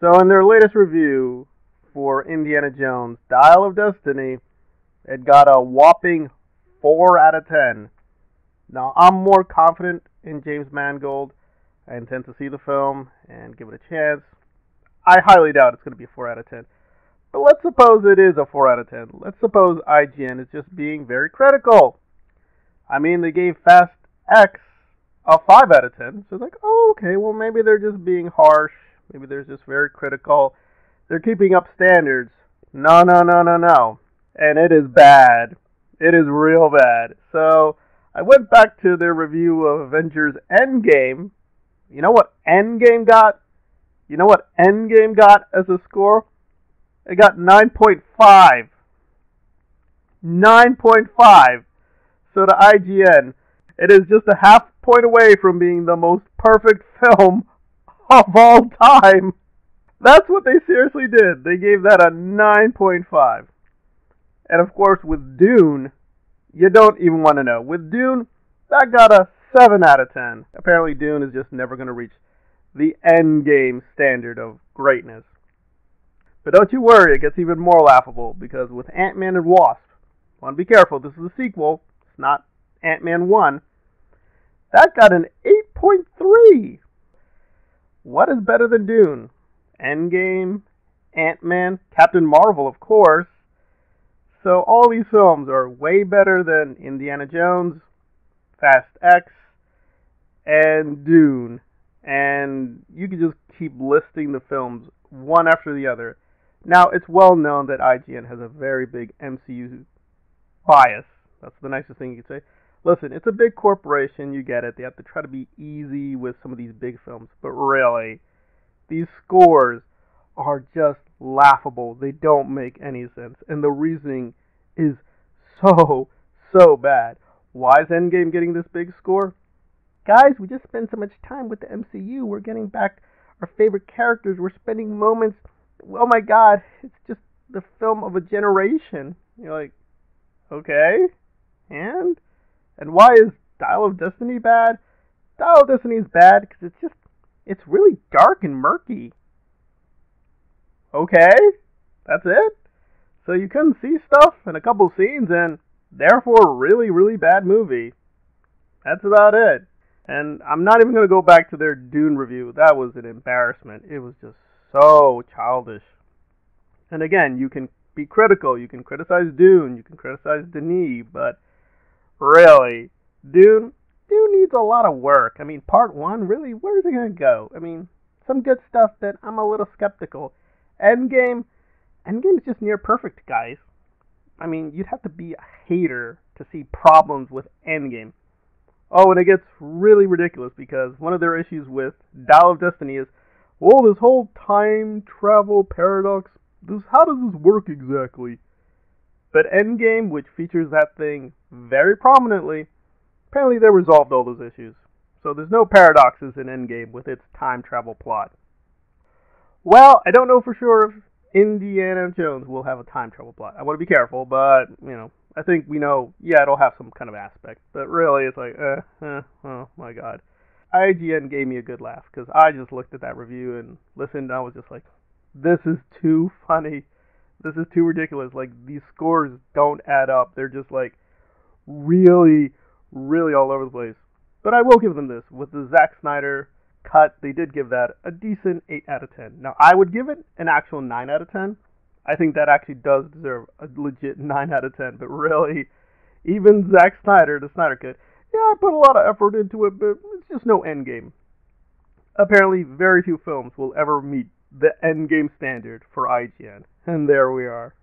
So in their latest review for Indiana Jones, Dial of Destiny, it got a whopping 4 out of 10. Now, I'm more confident in James Mangold. I intend to see the film and give it a chance. I highly doubt it's going to be a 4 out of 10. But let's suppose it is a 4 out of 10. Let's suppose IGN is just being very critical. I mean, they gave Fast X a 5 out of 10. So it's like, oh, okay, well, maybe they're just being harsh. Maybe they're just very critical. They're keeping up standards. No, no, no, no, no. And it is bad. It is real bad. So I went back to their review of Avengers Endgame. You know what Endgame got? You know what Endgame got as a score? It got 9.5. 9.5. So to IGN, it is just a half point away from being the most perfect film of all time. That's what they seriously did. They gave that a 9.5. And of course, with Dune, you don't even want to know. With Dune, that got a 7 out of 10. Apparently, Dune is just never going to reach the Endgame standard of greatness. But don't you worry, it gets even more laughable, because with Antman and Wasp, want to be careful, this is a sequel, it's not Ant-Man 1, that got an 8.3. What is better than Dune? Endgame, Ant-Man, Captain Marvel, of course. So all these films are way better than Indiana Jones, Fast X, and Dune. And you can just keep listing the films one after the other. Now, it's well known that IGN has a very big MCU bias. That's the nicest thing you could say. Listen, it's a big corporation, you get it. They have to try to be easy with some of these big films. But really, these scores are just laughable. They don't make any sense. And the reasoning is so bad. Why is Endgame getting this big score? Guys, we just spend so much time with the MCU. We're getting back our favorite characters. We're spending moments. Oh my God, it's just the film of a generation. You're like, okay, and why is Dial of Destiny bad? Dial of Destiny is bad because it's really dark and murky. Okay, that's it? So you couldn't see stuff in a couple scenes and therefore a really bad movie. That's about it. And I'm not even going to go back to their Dune review. That was an embarrassment. It was just so childish. And again, you can be critical. You can criticize Dune. You can criticize Denis. But really, Dune needs a lot of work. I mean, part 1, really, where is it going to go? I mean, some good stuff that I'm a little skeptical. Endgame is just near perfect, guys. I mean, you'd have to be a hater to see problems with Endgame. Oh, and it gets really ridiculous because one of their issues with Dial of Destiny is, well, this whole time travel paradox, how does this work exactly? But Endgame, which features that thing very prominently, apparently they resolved all those issues. So there's no paradoxes in Endgame with its time travel plot. Well, I don't know for sure if Indiana Jones will have a time travel plot. I want to be careful, but, I think we know, yeah, it'll have some kind of aspect. But really, it's like, oh my God. IGN gave me a good laugh, because I just looked at that review and listened, and I was just like, this is too funny. This is too ridiculous. Like, these scores don't add up. They're just, like, really all over the place. But I will give them this. With the Zack Snyder cut, they did give that a decent 8 out of 10. Now, I would give it an actual 9 out of 10. I think that actually does deserve a legit 9 out of 10. But really, even Zack Snyder, the Snyder Cut, yeah, I put a lot of effort into it, but it's just no Endgame. Apparently, very few films will ever meet the Endgame standard for IGN. And there we are.